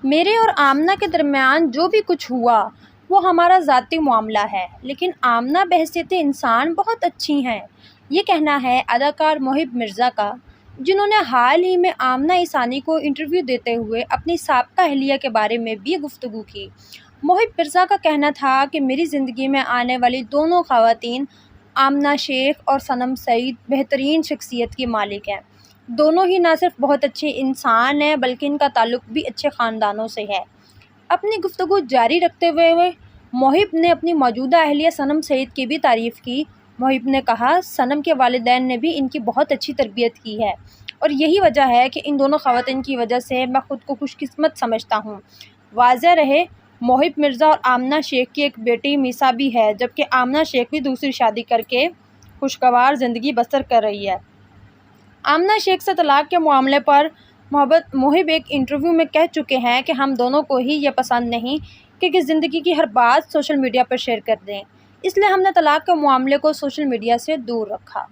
میرے اور آمنہ کے درمیان جو بھی کچھ ہوا وہ ہمارا ذاتی معاملہ ہے، لیکن آمنہ بحیثیت انسان بہت اچھی ہیں۔ یہ کہنا ہے اداکار محب مرزا کا، جنہوں نے حال ہی میں آمنہ عیسانی کو انٹرویو دیتے ہوئے اپنی سابقہ اہلیہ کے بارے میں بھی گفتگو کی۔ محب مرزا کا کہنا تھا کہ میری زندگی میں آنے والی دونوں خواتین آمنہ شیخ اور صنم سعید بہترین شخصیت کی مالک ہیں۔ دونوں ہی نہ صرف بہت اچھے انسان ہیں بلکہ ان کا تعلق بھی اچھے خاندانوں سے ہے۔ اپنی گفتگو جاری رکھتے ہوئے محب نے اپنی موجودہ اہلیہ صنم سعید کی بھی تعریف کی۔ محب نے کہا، صنم کے والدین نے بھی ان کی بہت اچھی تربیت کی ہے اور یہی وجہ ہے کہ ان دونوں خواتین کی وجہ سے میں خود کو خوش قسمت سمجھتا ہوں۔ واضح رہے، محب مرزا اور آمنہ شیخ کی ایک بیٹی میسا بھی ہے، جبکہ آمنہ شیخ بھی دوسری شادی کر کے خوشگوار زندگی بسر کر رہی ہے۔ آمنہ شیخ سے طلاق کے معاملے پر محب ایک انٹرویو میں کہہ چکے ہیں کہ ہم دونوں کو ہی یہ پسند نہیں کہ زندگی کی ہر بات سوشل میڈیا پر شیئر کر دیں، اس لیے ہم نے طلاق کے معاملے کو سوشل میڈیا سے دور رکھا۔